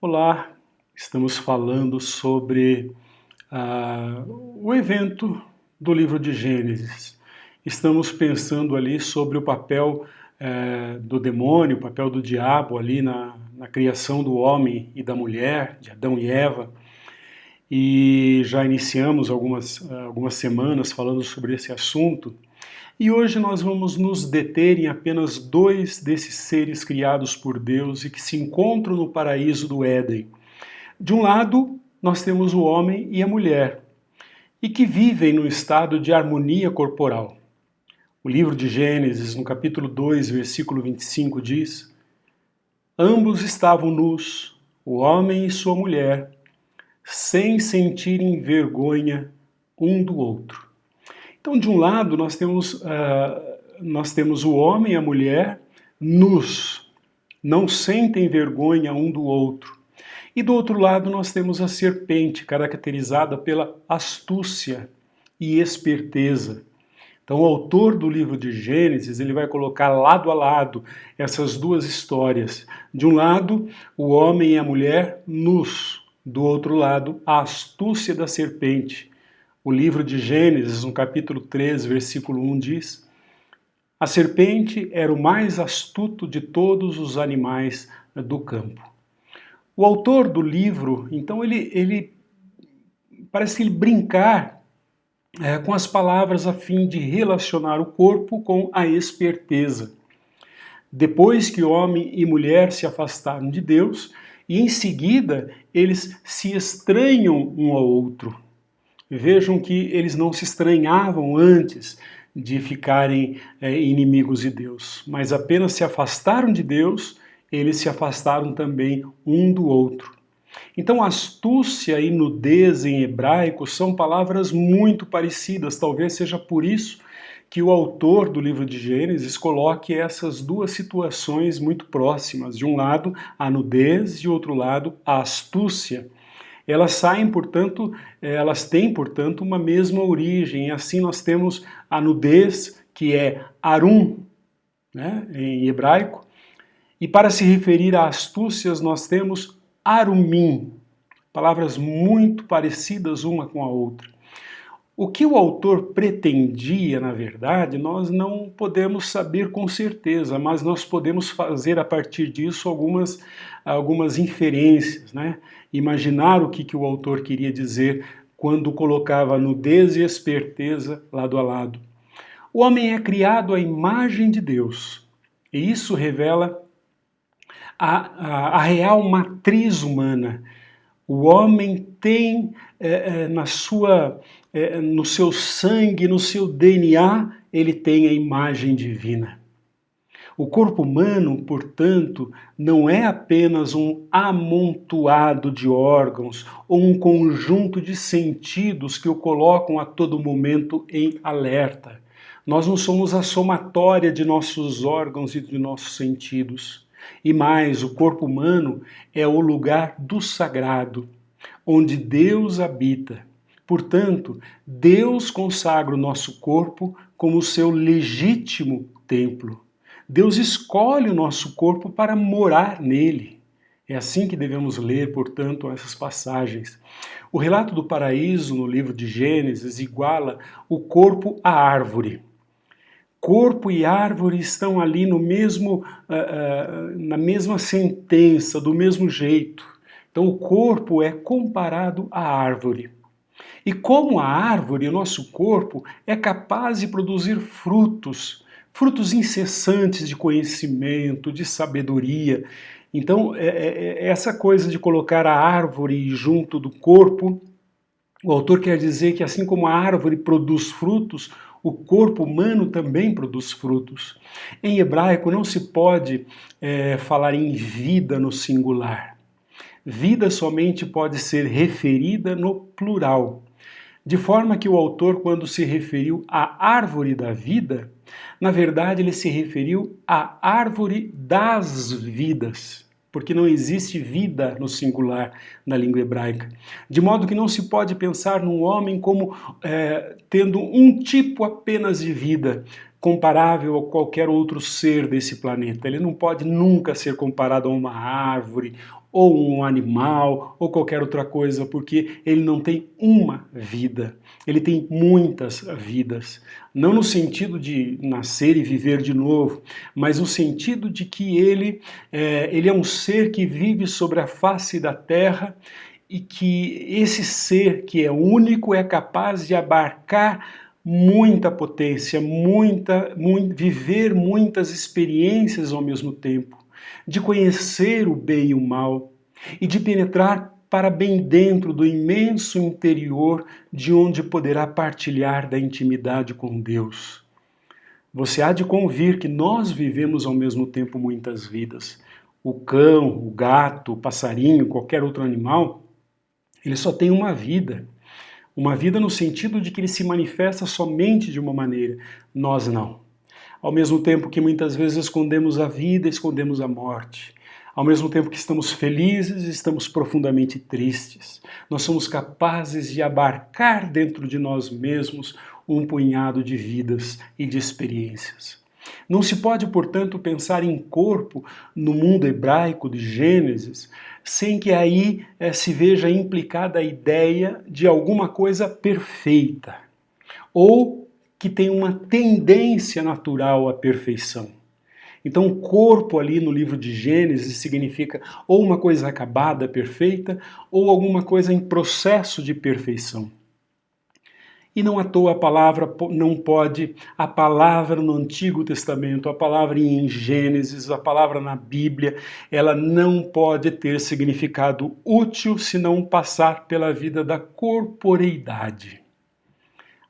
Olá, estamos falando sobre o evento do livro de Gênesis. Estamos pensando ali sobre o papel do demônio, o papel do diabo ali na criação do homem e da mulher, de Adão e Eva. E já iniciamos algumas semanas falando sobre esse assunto. E hoje nós vamos nos deter em apenas dois desses seres criados por Deus e que se encontram no paraíso do Éden. De um lado, nós temos o homem e a mulher, e que vivem no estado de harmonia corporal. O livro de Gênesis, no capítulo 2, versículo 25, diz: Ambos estavam nus, o homem e sua mulher, sem sentirem vergonha um do outro. Então, de um lado, nós temos o homem e a mulher nus, não sentem vergonha um do outro. E do outro lado nós temos a serpente, caracterizada pela astúcia e esperteza. Então o autor do livro de Gênesis, ele vai colocar lado a lado essas duas histórias. De um lado, o homem e a mulher nus. Do outro lado, a astúcia da serpente. O livro de Gênesis, no capítulo 3, versículo 1, diz: A serpente era o mais astuto de todos os animais do campo. O autor do livro, então, ele parece ele brincar com as palavras a fim de relacionar o corpo com a esperteza. Depois que homem e mulher se afastaram de Deus, e em seguida eles se estranham um ao outro. Vejam que eles não se estranhavam antes de ficarem inimigos de Deus, mas apenas se afastaram de Deus, eles se afastaram também um do outro. Então, astúcia e nudez em hebraico são palavras muito parecidas, talvez seja por isso que o autor do livro de Gênesis coloque essas duas situações muito próximas. De um lado, a nudez, de outro lado, a astúcia. Elas têm, portanto, uma mesma origem. Assim nós temos a nudez, que é arum, né, em hebraico, e para se referir a astúcias nós temos arumim, palavras muito parecidas uma com a outra. O que o autor pretendia, na verdade, nós não podemos saber com certeza, mas nós podemos fazer a partir disso algumas inferências, né? Imaginar o que o autor queria dizer quando colocava nudez e esperteza lado a lado. O homem é criado à imagem de Deus, e isso revela a real matriz humana. O homem tem no seu sangue, no seu DNA, ele tem a imagem divina. O corpo humano, portanto, não é apenas um amontoado de órgãos ou um conjunto de sentidos que o colocam a todo momento em alerta. Nós não somos a somatória de nossos órgãos e de nossos sentidos. E mais, o corpo humano é o lugar do sagrado, onde Deus habita. Portanto, Deus consagra o nosso corpo como seu legítimo templo. Deus escolhe o nosso corpo para morar nele. É assim que devemos ler, portanto, essas passagens. O relato do paraíso no livro de Gênesis iguala o corpo à árvore. Corpo e árvore estão ali na mesma sentença, do mesmo jeito. Então o corpo é comparado à árvore. E como a árvore, o nosso corpo é capaz de produzir frutos incessantes de conhecimento, de sabedoria. Então essa coisa de colocar a árvore junto do corpo, o autor quer dizer que assim como a árvore produz frutos, o corpo humano também produz frutos. Em hebraico não se pode falar em vida no singular. Vida somente pode ser referida no plural. De forma que o autor, quando se referiu à árvore da vida, na verdade ele se referiu à árvore das vidas, porque não existe vida no singular na língua hebraica. De modo que não se pode pensar num homem como tendo um tipo apenas de vida, comparável a qualquer outro ser desse planeta. Ele não pode nunca ser comparado a uma árvore ou um animal, ou qualquer outra coisa, porque ele não tem uma vida, ele tem muitas vidas. Não no sentido de nascer e viver de novo, mas no sentido de que ele é um ser que vive sobre a face da terra e que esse ser que é único é capaz de abarcar muita potência, viver muitas experiências ao mesmo tempo, de conhecer o bem e o mal e de penetrar para bem dentro do imenso interior de onde poderá partilhar da intimidade com Deus. Você há de convir que nós vivemos ao mesmo tempo muitas vidas. O cão, o gato, o passarinho, qualquer outro animal, ele só tem uma vida. Uma vida no sentido de que ele se manifesta somente de uma maneira. Nós não. Ao mesmo tempo que muitas vezes escondemos a vida, escondemos a morte. Ao mesmo tempo que estamos felizes, estamos profundamente tristes. Nós somos capazes de abarcar dentro de nós mesmos um punhado de vidas e de experiências. Não se pode, portanto, pensar em corpo no mundo hebraico de Gênesis sem que aí se veja implicada a ideia de alguma coisa perfeita ou que tem uma tendência natural à perfeição. Então, o corpo ali no livro de Gênesis significa ou uma coisa acabada, perfeita, ou alguma coisa em processo de perfeição. E não à toa a palavra não pode, a palavra no Antigo Testamento, a palavra em Gênesis, a palavra na Bíblia, ela não pode ter significado útil se não passar pela vida da corporeidade.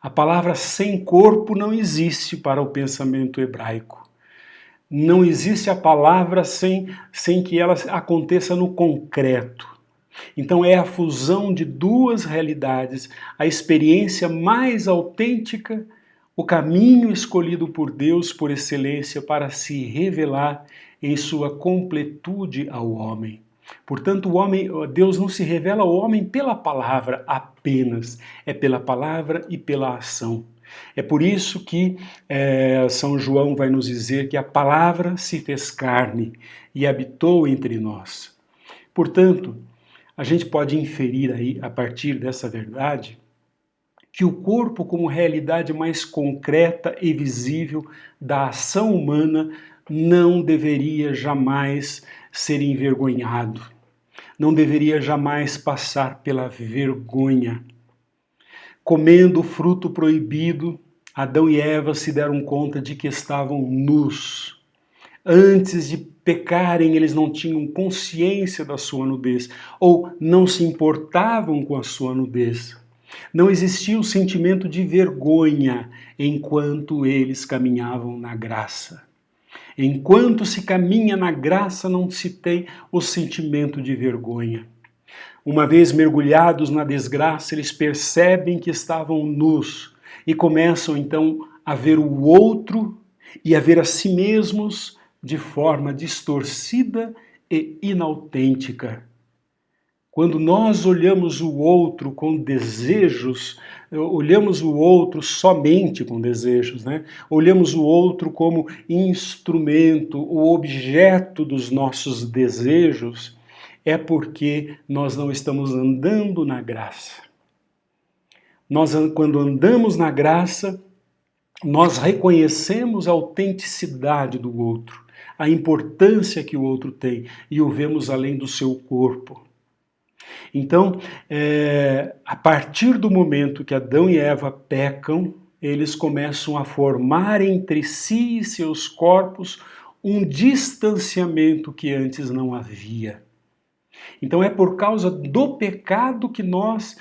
A palavra sem corpo não existe para o pensamento hebraico. Não existe a palavra sem que ela aconteça no concreto. Então é a fusão de duas realidades, a experiência mais autêntica, o caminho escolhido por Deus por excelência para se revelar em sua completude ao homem. Portanto, Deus não se revela ao homem pela palavra apenas, é pela palavra e pela ação. É por isso que São João vai nos dizer que a palavra se fez carne e habitou entre nós. Portanto, a gente pode inferir aí, a partir dessa verdade, que o corpo como realidade mais concreta e visível da ação humana não deveria jamais ser envergonhado, não deveria jamais passar pela vergonha. Comendo o fruto proibido, Adão e Eva se deram conta de que estavam nus. Antes de pecarem, eles não tinham consciência da sua nudez, ou não se importavam com a sua nudez. Não existia o sentimento de vergonha enquanto eles caminhavam na graça. Enquanto se caminha na graça, não se tem o sentimento de vergonha. Uma vez mergulhados na desgraça, eles percebem que estavam nus e começam então a ver o outro e a ver a si mesmos de forma distorcida e inautêntica. Quando nós olhamos o outro com desejos, olhamos o outro somente com desejos, né? Olhamos o outro como instrumento, o objeto dos nossos desejos, é porque nós não estamos andando na graça. Quando andamos na graça, nós reconhecemos a autenticidade do outro, a importância que o outro tem e o vemos além do seu corpo. Então, a partir do momento que Adão e Eva pecam, eles começam a formar entre si e seus corpos um distanciamento que antes não havia. Então é por causa do pecado que nós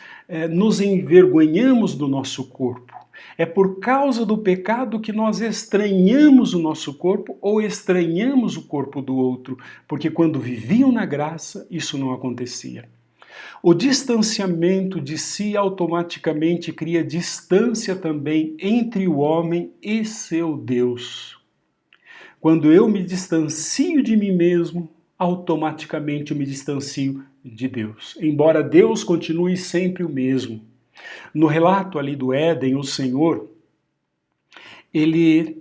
nos envergonhamos do nosso corpo. É por causa do pecado que nós estranhamos o nosso corpo ou estranhamos o corpo do outro, porque quando viviam na graça, isso não acontecia. O distanciamento de si automaticamente cria distância também entre o homem e seu Deus. Quando eu me distancio de mim mesmo, automaticamente eu me distancio de Deus, embora Deus continue sempre o mesmo. No relato ali do Éden, o Senhor,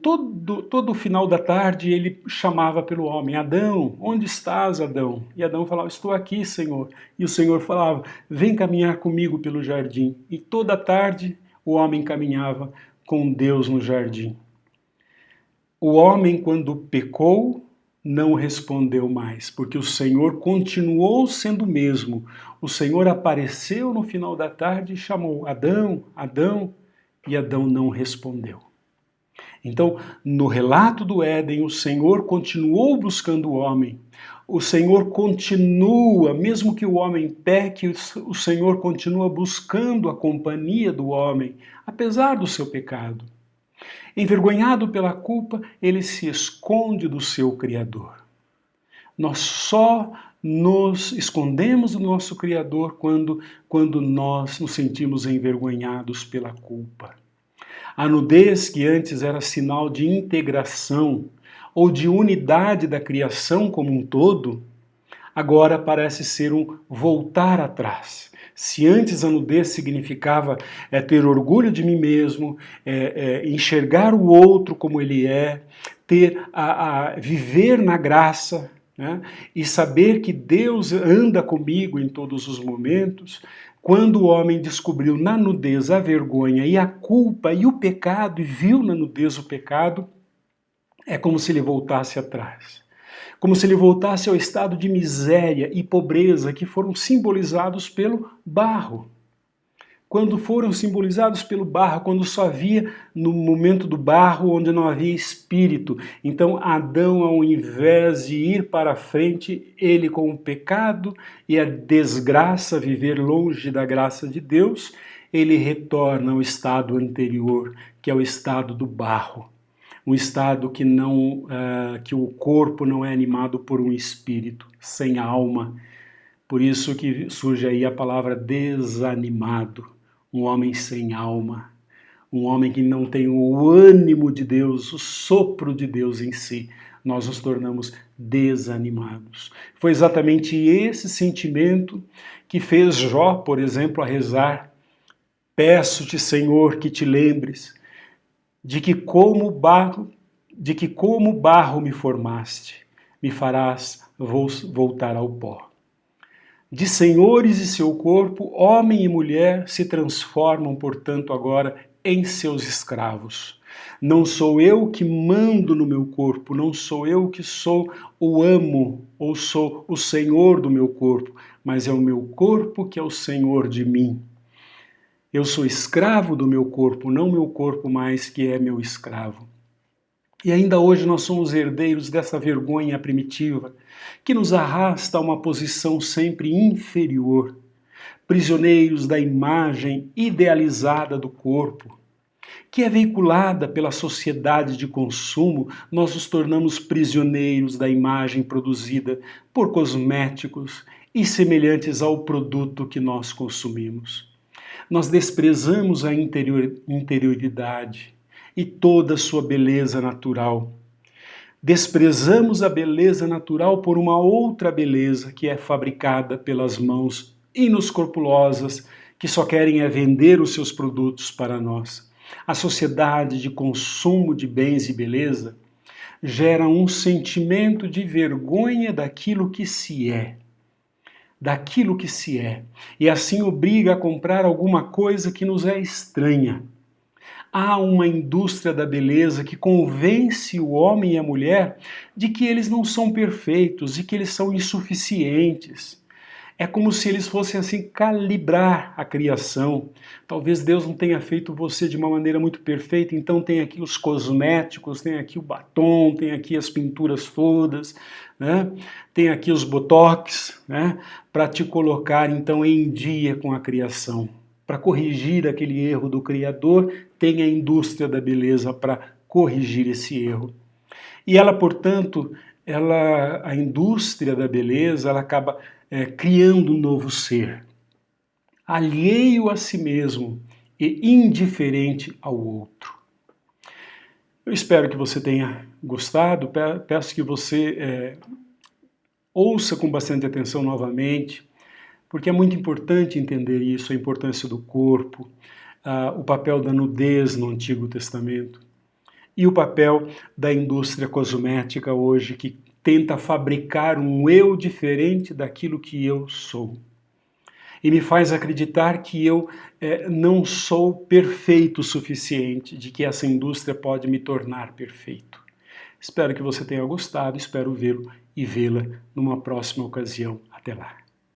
todo final da tarde, ele chamava pelo homem: Adão, onde estás, Adão? E Adão falava: estou aqui, Senhor. E o Senhor falava: vem caminhar comigo pelo jardim. E toda tarde o homem caminhava com Deus no jardim. O homem, quando pecou, não respondeu mais, porque o Senhor continuou sendo o mesmo. O Senhor apareceu no final da tarde e chamou: Adão, Adão, e Adão não respondeu. Então, no relato do Éden, o Senhor continuou buscando o homem. O Senhor continua, mesmo que o homem peque, o Senhor continua buscando a companhia do homem, apesar do seu pecado. Envergonhado pela culpa, ele se esconde do seu Criador. Nós só nos escondemos do nosso Criador quando nós nos sentimos envergonhados pela culpa. A nudez, que antes era sinal de integração ou de unidade da criação como um todo, agora parece ser um voltar atrás. Se antes a nudez significava ter orgulho de mim mesmo, enxergar o outro como ele é, viver na graça, né, e saber que Deus anda comigo em todos os momentos, quando o homem descobriu na nudez a vergonha e a culpa e o pecado, e viu na nudez o pecado, é como se ele voltasse atrás. Como se ele voltasse ao estado de miséria e pobreza que foram simbolizados pelo barro. Quando foram simbolizados pelo barro, quando só havia no momento do barro onde não havia espírito. Então Adão, ao invés de ir para a frente, ele com o pecado e a desgraça, viver longe da graça de Deus, ele retorna ao estado anterior, que é o estado do barro. Um estado que o corpo não é animado por um espírito, sem alma. Por isso que surge aí a palavra desanimado, um homem sem alma, um homem que não tem o ânimo de Deus, o sopro de Deus em si. Nós nos tornamos desanimados. Foi exatamente esse sentimento que fez Jó, por exemplo, a rezar: peço-te, Senhor, que te lembres de que como barro me formaste, me farás voltar ao pó. De senhores e seu corpo, homem e mulher se transformam, portanto, agora em seus escravos. Não sou eu que mando no meu corpo, não sou eu que sou o amo ou sou o senhor do meu corpo, mas é o meu corpo que é o senhor de mim. Eu sou escravo do meu corpo, não meu corpo mais que é meu escravo. E ainda hoje nós somos herdeiros dessa vergonha primitiva, que nos arrasta a uma posição sempre inferior, prisioneiros da imagem idealizada do corpo, que é veiculada pela sociedade de consumo. Nós nos tornamos prisioneiros da imagem produzida por cosméticos e semelhantes ao produto que nós consumimos. Nós desprezamos a interioridade e toda a sua beleza natural. Desprezamos a beleza natural por uma outra beleza que é fabricada pelas mãos inescrupulosas que só querem vender os seus produtos para nós. A sociedade de consumo de bens e beleza gera um sentimento de vergonha daquilo que se é. E assim obriga a comprar alguma coisa que nos é estranha. Há uma indústria da beleza que convence o homem e a mulher de que eles não são perfeitos e que eles são insuficientes. É como se eles fossem assim calibrar a criação. Talvez Deus não tenha feito você de uma maneira muito perfeita, então tem aqui os cosméticos, tem aqui o batom, tem aqui as pinturas todas, né? Tem aqui os botox, né? Para te colocar então em dia com a criação. Para corrigir aquele erro do Criador, tem a indústria da beleza para corrigir esse erro. E ela, portanto, a indústria da beleza, ela acaba criando um novo ser, alheio a si mesmo e indiferente ao outro. Eu espero que você tenha gostado, peço que você ouça com bastante atenção novamente, porque é muito importante entender isso, a importância do corpo, o papel da nudez no Antigo Testamento. e o papel da indústria cosmética hoje, que tenta fabricar um eu diferente daquilo que eu sou. E me faz acreditar que eu não sou perfeito o suficiente, de que essa indústria pode me tornar perfeito. Espero que você tenha gostado, espero vê-lo e vê-la numa próxima ocasião. Até lá.